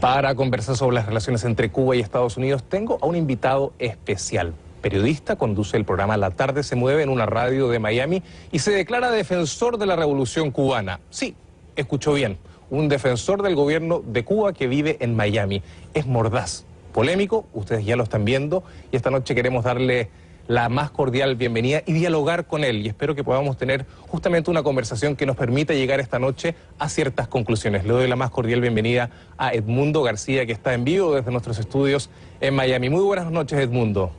Para conversar sobre las relaciones entre Cuba y Estados Unidos, tengo a un invitado especial. Periodista, conduce el programa La Tarde se Mueve en una radio de Miami y se declara defensor de la revolución cubana. Sí, escuchó bien, un defensor del gobierno de Cuba que vive en Miami. Es mordaz, polémico, ustedes ya lo están viendo, y esta noche queremos darle la más cordial bienvenida y dialogar con él, y espero que podamos tener justamente una conversación que nos permita llegar esta noche a ciertas conclusiones. Le doy la más cordial bienvenida a Edmundo García, que está en vivo desde nuestros estudios en Miami. Muy buenas noches, Edmundo.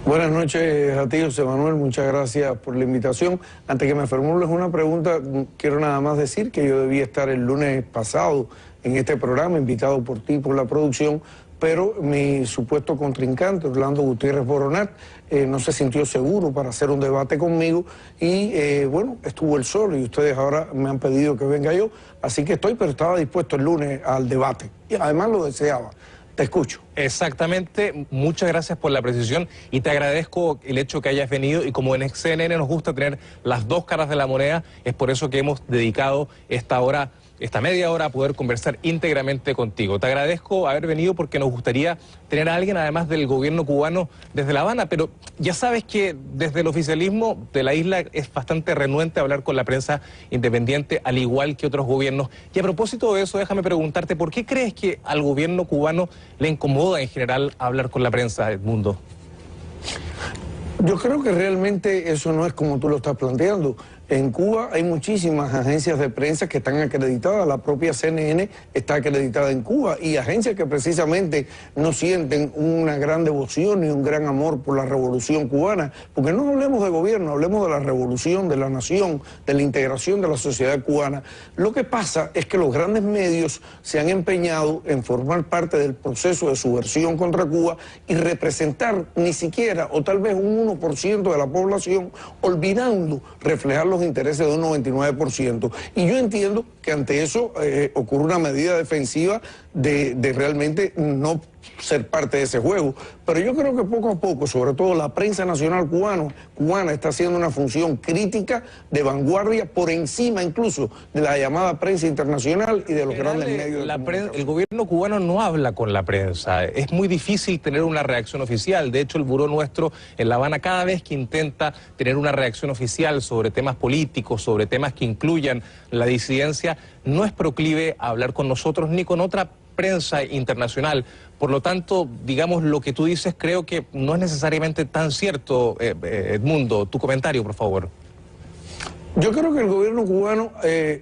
Buenas noches a ti, José Manuel, muchas gracias por la invitación. Antes que me formules una pregunta, quiero nada más decir que yo debía estar el lunes pasado en este programa, invitado por ti, por la producción, pero mi supuesto contrincante, Orlando Gutiérrez Boronat, no se sintió seguro para hacer un debate conmigo y bueno, estuvo él solo y ustedes ahora me han pedido que venga yo, así que pero estaba dispuesto el lunes al debate y además lo deseaba. Te escucho. Exactamente, muchas gracias por la precisión y te agradezco el hecho que hayas venido, y como en CNN nos gusta tener las dos caras de la moneda, es por eso que hemos dedicado esta media hora a poder conversar íntegramente contigo. Te agradezco haber venido porque nos gustaría tener a alguien además del gobierno cubano desde La Habana, pero ya sabes que desde el oficialismo de la isla es bastante renuente a hablar con la prensa independiente, al igual que otros gobiernos. Y a propósito de eso, déjame preguntarte, ¿por qué crees que al gobierno cubano le incomoda en general hablar con la prensa, Edmundo? Yo creo que realmente eso no es como tú lo estás planteando. En Cuba hay muchísimas agencias de prensa que están acreditadas, la propia CNN está acreditada en Cuba, y agencias que precisamente no sienten una gran devoción ni un gran amor por la revolución cubana, porque no hablemos de gobierno, hablemos de la revolución, de la nación, de la integración de la sociedad cubana. Lo que pasa es que los grandes medios se han empeñado en formar parte del proceso de subversión contra Cuba y representar ni siquiera, o tal vez un 1% de la población, olvidando reflejar los intereses de un 99%. Y yo entiendo que ante eso ocurre una medida defensiva de realmente no ser parte de ese juego. Pero yo creo que poco a poco, sobre todo la prensa nacional cubana está haciendo una función crítica de vanguardia por encima incluso de la llamada prensa internacional y de los grandes medios de comunicación. El gobierno cubano no habla con la prensa, es muy difícil tener una reacción oficial. De hecho, el buró nuestro en La Habana, cada vez que intenta tener una reacción oficial sobre temas políticos, sobre temas que incluyan la disidencia, no es proclive a hablar con nosotros ni con otra prensa internacional. Por lo tanto, digamos, lo que tú dices creo que no es necesariamente tan cierto, Edmundo. Tu comentario, por favor. Yo creo que el gobierno cubano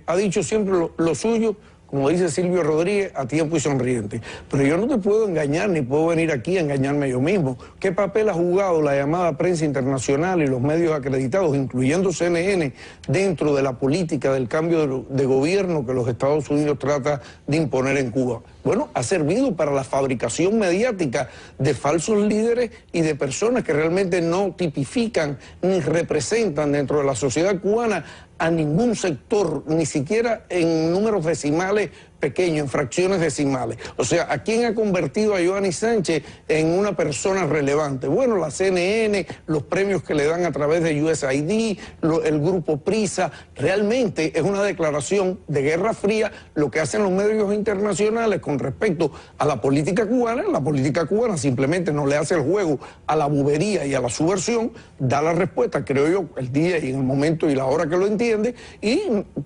ha dicho siempre lo suyo, como dice Silvio Rodríguez, a tiempo y sonriente. Pero yo no te puedo engañar, ni puedo venir aquí a engañarme yo mismo. ¿Qué papel ha jugado la llamada prensa internacional y los medios acreditados, incluyendo CNN, dentro de la política del cambio de gobierno que los Estados Unidos trata de imponer en Cuba? Bueno, ha servido para la fabricación mediática de falsos líderes y de personas que realmente no tipifican ni representan dentro de la sociedad cubana a ningún sector, ni siquiera en números decimales pequeños, en fracciones decimales. O sea, ¿a quién ha convertido a Joanny Sánchez en una persona relevante? Bueno, la CNN, los premios que le dan a través de USAID, el grupo PRISA, realmente es una declaración de guerra fría lo que hacen los medios internacionales con respecto a la política cubana. La política cubana simplemente no le hace el juego a la bobería y a la subversión, da la respuesta, creo yo, el día y en el momento y la hora que lo entiende, y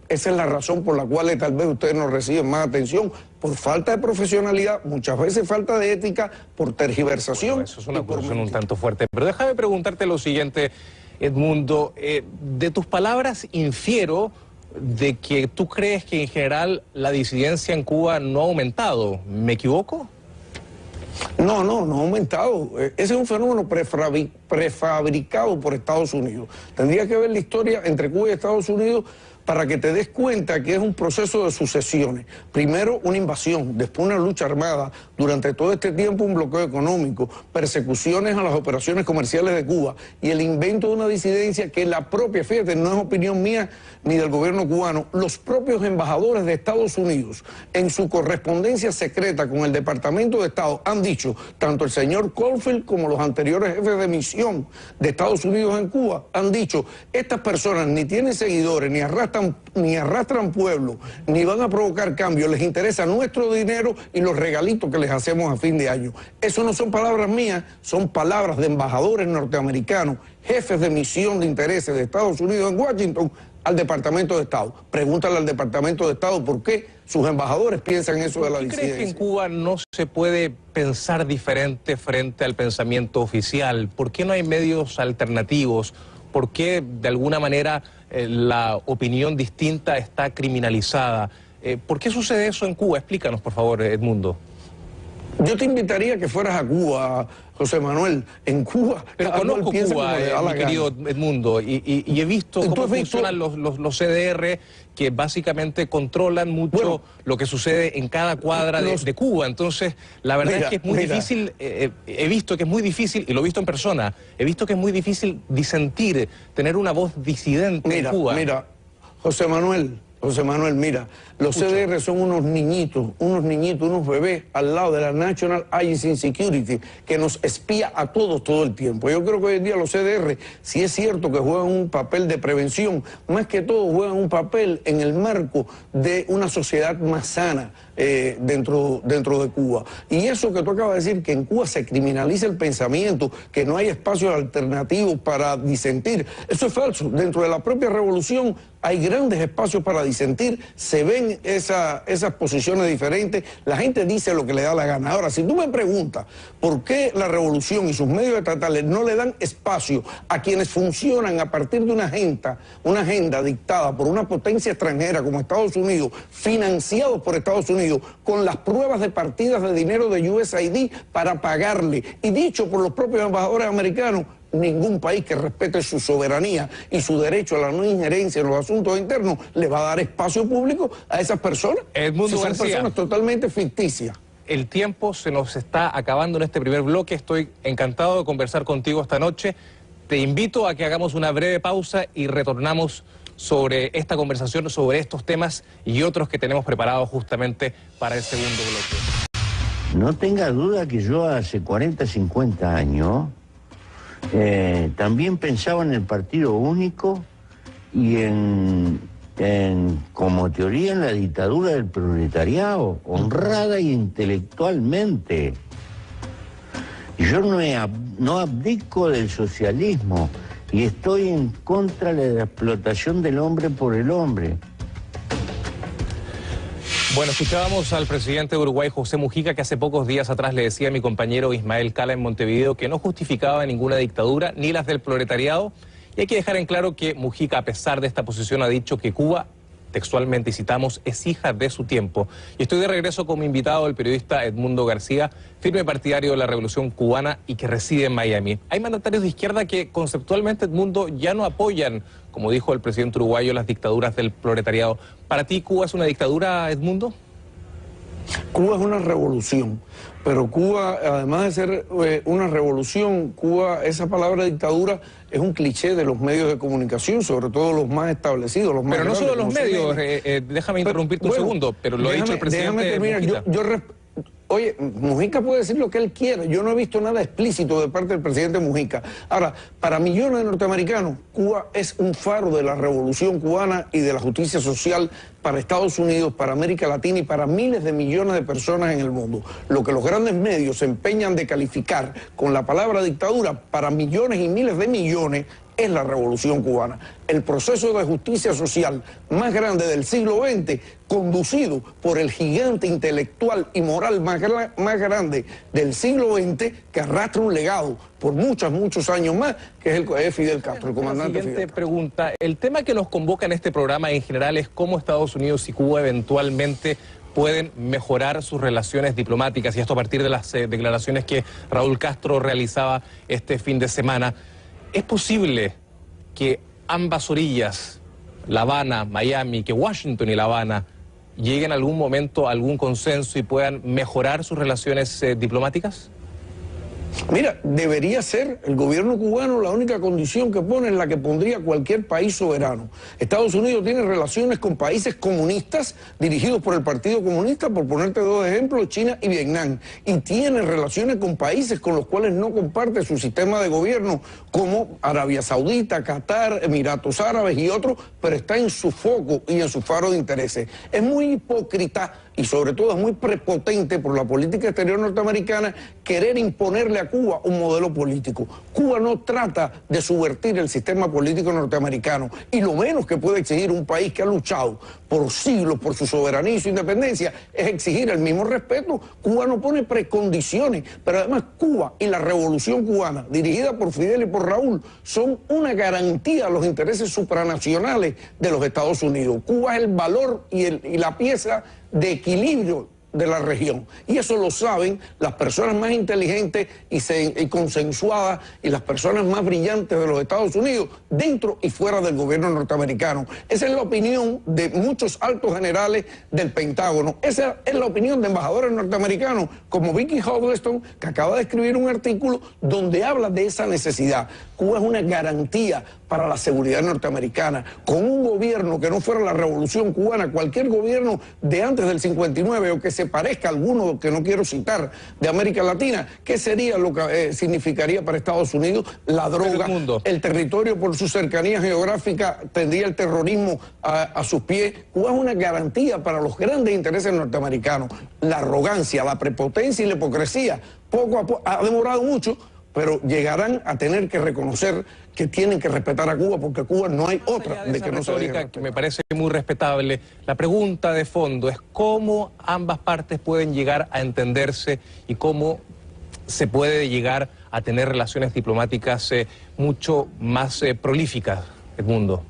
esa es la razón por la cual tal vez ustedes no reciben más atención, por falta de profesionalidad, muchas veces falta de ética, por tergiversación. Bueno, eso es una acusación un tanto fuerte, pero déjame preguntarte lo siguiente, Edmundo. De tus palabras infiero de que tú crees que en general la disidencia en Cuba no ha aumentado. ¿Me equivoco? No ha aumentado. Ese es un fenómeno prefabricado por Estados Unidos. Tendría que ver la historia entre Cuba y Estados Unidos para que te des cuenta que es un proceso de sucesiones. Primero una invasión, después una lucha armada, durante todo este tiempo un bloqueo económico, persecuciones a las operaciones comerciales de Cuba y el invento de una disidencia que la propia, fíjate, no es opinión mía ni del gobierno cubano, los propios embajadores de Estados Unidos en su correspondencia secreta con el Departamento de Estado han dicho, tanto el señor Caulfield como los anteriores jefes de misión de Estados Unidos en Cuba han dicho, estas personas ni tienen seguidores ni arrastran arrastran pueblo, ni van a provocar cambios. Les interesa nuestro dinero y los regalitos que les hacemos a fin de año. Eso no son palabras mías, son palabras de embajadores norteamericanos, jefes de misión de intereses de Estados Unidos en Washington, al Departamento de Estado. Pregúntale al Departamento de Estado por qué sus embajadores piensan eso de la disidencia. ¿Crees que en Cuba no se puede pensar diferente frente al pensamiento oficial? ¿Por qué no hay medios alternativos? ¿Por qué de alguna manera la opinión distinta está criminalizada? ¿Por qué sucede eso en Cuba? Explícanos, por favor, Edmundo. Yo te invitaría a que fueras a Cuba, José Manuel. En Cuba... Pero conozco Cuba, mi querido Edmundo, y he visto cómo funcionan los CDR, que básicamente controlan mucho lo que sucede en cada cuadra de Cuba. Entonces, la verdad es que es muy difícil, he visto que es muy difícil, y lo he visto en persona, he visto que es muy difícil disentir, tener una voz disidente en Cuba. Mira, José Manuel, mira, los CDR son unos niñitos, unos bebés al lado de la National Agency Security, que nos espía a todos todo el tiempo. Yo creo que hoy en día los CDR, si es cierto que juegan un papel de prevención, más que todo juegan un papel en el marco de una sociedad más sana dentro de Cuba. Y eso que tú acabas de decir, que en Cuba se criminaliza el pensamiento, que no hay espacios alternativos para disentir, eso es falso. Dentro de la propia revolución hay grandes espacios para disentir, se ven esas posiciones diferentes, la gente dice lo que le da la gana. Ahora, si tú me preguntas por qué la revolución y sus medios estatales no le dan espacio a quienes funcionan a partir de una agenda dictada por una potencia extranjera como Estados Unidos, financiados por Estados Unidos, con las pruebas de partidas de dinero de USAID para pagarle, y dicho por los propios embajadores americanos, ningún país que respete su soberanía y su derecho a la no injerencia en los asuntos internos le va a dar espacio público a esas personas. Edmundo son García, personas totalmente ficticias. El tiempo se nos está acabando en este primer bloque. Estoy encantado de conversar contigo esta noche. Te invito a que hagamos una breve pausa y retornamos sobre esta conversación, sobre estos temas y otros que tenemos preparados justamente para el segundo bloque. No tenga duda que yo hace 40, 50 años también pensaba en el partido único y como teoría en la dictadura del proletariado, honrada y intelectualmente. Y yo no abdico del socialismo y estoy en contra de la explotación del hombre por el hombre. Bueno, escuchábamos al presidente de Uruguay, José Mujica, que hace pocos días atrás le decía a mi compañero Ismael Cala en Montevideo que no justificaba ninguna dictadura, ni las del proletariado. Y hay que dejar en claro que Mujica, a pesar de esta posición, ha dicho que Cuba, textualmente, y citamos, es hija de su tiempo. Y estoy de regreso con mi invitado, el periodista Edmundo García, firme partidario de la Revolución Cubana y que reside en Miami. Hay mandatarios de izquierda que conceptualmente, Edmundo, ya no apoyan, como dijo el presidente uruguayo, las dictaduras del proletariado. ¿Para ti Cuba es una dictadura, Edmundo? Cuba es una revolución, pero Cuba, además de ser una revolución, Cuba, esa palabra dictadura es un cliché de los medios de comunicación, sobre todo los más establecidos, los más grandes. Pero no solo los medios, déjame interrumpirte un segundo, pero lo ha dicho el presidente Mujica. Oye, Mujica puede decir lo que él quiera, yo no he visto nada explícito de parte del presidente Mujica. Ahora, para millones de norteamericanos, Cuba es un faro de la revolución cubana y de la justicia social para Estados Unidos, para América Latina y para miles de millones de personas en el mundo. Lo que los grandes medios se empeñan de calificar con la palabra dictadura, para millones y miles de millones, es la revolución cubana. El proceso de justicia social más grande del siglo XX, conducido por el gigante intelectual y moral más grande del siglo XX, que arrastra un legado por muchos años más, que es Fidel Castro, el comandante Fidel Castro. Siguiente pregunta. El tema que nos convoca en este programa en general es cómo Estados Unidos y Cuba eventualmente pueden mejorar sus relaciones diplomáticas, y esto a partir de las declaraciones que Raúl Castro realizaba este fin de semana. ¿Es posible que ambas orillas, La Habana, Miami, que Washington y La Habana, lleguen en algún momento a algún consenso y puedan mejorar sus relaciones diplomáticas? Mira, debería ser el gobierno cubano la única condición que pone, es la que pondría cualquier país soberano. Estados Unidos tiene relaciones con países comunistas dirigidos por el Partido Comunista, por ponerte dos ejemplos, China y Vietnam. Y tiene relaciones con países con los cuales no comparte su sistema de gobierno, como Arabia Saudita, Qatar, Emiratos Árabes y otros, pero está en su foco y en su faro de intereses. Es muy hipócrita y sobre todo es muy prepotente por la política exterior norteamericana querer imponerle a Cuba un modelo político. Cuba no trata de subvertir el sistema político norteamericano, y lo menos que puede exigir un país que ha luchado por siglos por su soberanía y su independencia es exigir el mismo respeto. Cuba no pone precondiciones, pero además Cuba y la revolución cubana, dirigida por Fidel y por Raúl, son una garantía a los intereses supranacionales de los Estados Unidos. Cuba es el valor y la pieza de equilibrio de la región, y eso lo saben las personas más inteligentes y consensuadas y las personas más brillantes de los Estados Unidos, dentro y fuera del gobierno norteamericano. Esa es la opinión de muchos altos generales del Pentágono, esa es la opinión de embajadores norteamericanos como Vicki Huddleston, que acaba de escribir un artículo donde habla de esa necesidad. Cuba es una garantía para la seguridad norteamericana. Con un gobierno que no fuera la revolución cubana, cualquier gobierno de antes del 59 o que se parezca a alguno que no quiero citar de América Latina, ¿qué sería lo que significaría para Estados Unidos? La droga, el territorio por su cercanía geográfica tendría el terrorismo a sus pies. Cuba es una garantía para los grandes intereses norteamericanos. La arrogancia, la prepotencia y la hipocresía, poco a poco, ha demorado mucho, pero llegarán a tener que reconocer que tienen que respetar a Cuba, porque Cuba no hay otra de que no se deje respetar. Que me parece muy respetable. La pregunta de fondo es cómo ambas partes pueden llegar a entenderse y cómo se puede llegar a tener relaciones diplomáticas mucho más prolíficas, Edmundo.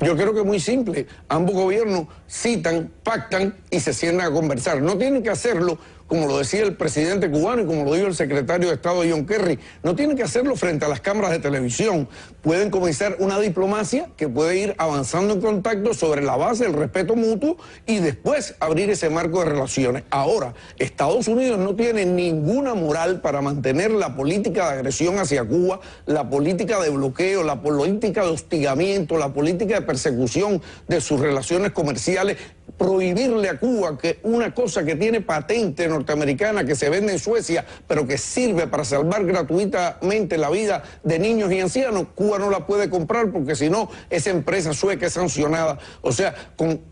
Yo creo que es muy simple. Ambos gobiernos citan, pactan y se sientan a conversar. No tienen que hacerlo, como lo decía el presidente cubano y como lo dijo el secretario de Estado John Kerry, no tienen que hacerlo frente a las cámaras de televisión. Pueden comenzar una diplomacia que puede ir avanzando en contacto sobre la base del respeto mutuo y después abrir ese marco de relaciones. Ahora, Estados Unidos no tiene ninguna moral para mantener la política de agresión hacia Cuba, la política de bloqueo, la política de hostigamiento, la política de persecución de sus relaciones comerciales, prohibirle a Cuba que una cosa que tiene patente norteamericana, que se vende en Suecia, pero que sirve para salvar gratuitamente la vida de niños y ancianos, Cuba no la puede comprar porque si no, esa empresa sueca es sancionada. O sea,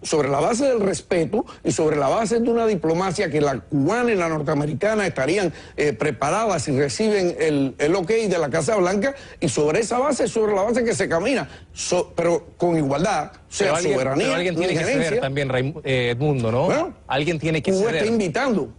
sobre la base del respeto y sobre la base de una diplomacia que la cubana y la norteamericana estarían preparadas y reciben el ok de la Casa Blanca, y sobre esa base, sobre la base que se camina, pero con igualdad, o sea, soberanía, pero alguien tiene que ceder también, Edmundo, ¿no? Bueno, alguien tiene que ceder. Cuba está invitando.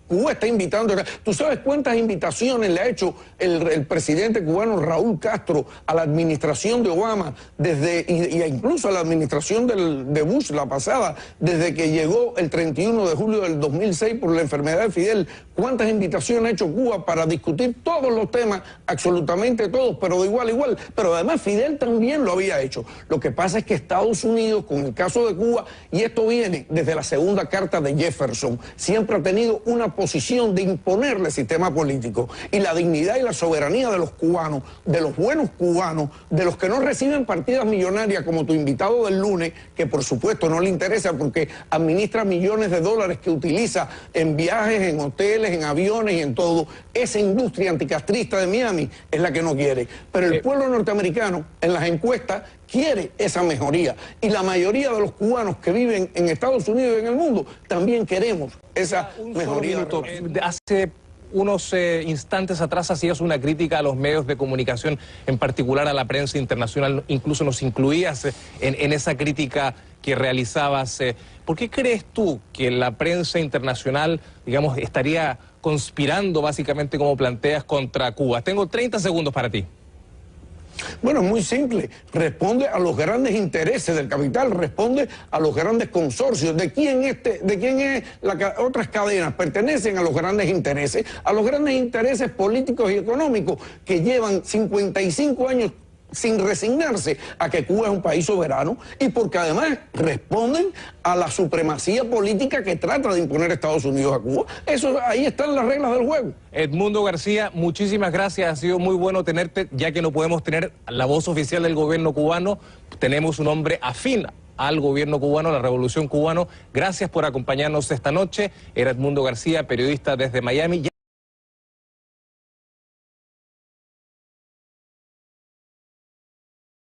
Cuba está invitando. ¿Tú sabes cuántas invitaciones le ha hecho el presidente cubano Raúl Castro a la administración de Obama, y incluso a la administración de Bush, la pasada, desde que llegó el 31 de julio del 2006 por la enfermedad de Fidel? ¿Cuántas invitaciones ha hecho Cuba para discutir todos los temas, absolutamente todos, pero de igual a igual? Pero además Fidel también lo había hecho. Lo que pasa es que Estados Unidos, con el caso de Cuba, y esto viene desde la segunda carta de Jefferson, siempre ha tenido una posición de imponerle el sistema político y la dignidad y la soberanía de los cubanos, de los buenos cubanos, de los que no reciben partidas millonarias como tu invitado del lunes, que por supuesto no le interesa porque administra millones de dólares que utiliza en viajes, en hoteles, en aviones y en todo. Esa industria anticastrista de Miami es la que no quiere. Pero el pueblo norteamericano, en las encuestas, quiere esa mejoría, y la mayoría de los cubanos que viven en Estados Unidos y en el mundo también queremos esa mejoría. Hace unos instantes atrás hacías una crítica a los medios de comunicación, en particular a la prensa internacional, incluso nos incluías en esa crítica que realizabas. ¿Por qué crees tú que la prensa internacional, digamos, estaría conspirando básicamente, como planteas, contra Cuba? Tengo 30 segundos para ti. Bueno, es muy simple. Responde a los grandes intereses del capital, responde a los grandes consorcios. ¿De quién es otras cadenas? Pertenecen a los grandes intereses políticos y económicos que llevan 55 años sin resignarse a que Cuba es un país soberano y porque además responden a la supremacía política que trata de imponer Estados Unidos a Cuba. Eso, ahí están las reglas del juego. Edmundo García, muchísimas gracias, ha sido muy bueno tenerte, ya que no podemos tener la voz oficial del gobierno cubano, tenemos un hombre afín al gobierno cubano, a la revolución cubana. Gracias por acompañarnos esta noche. Era Edmundo García, periodista desde Miami.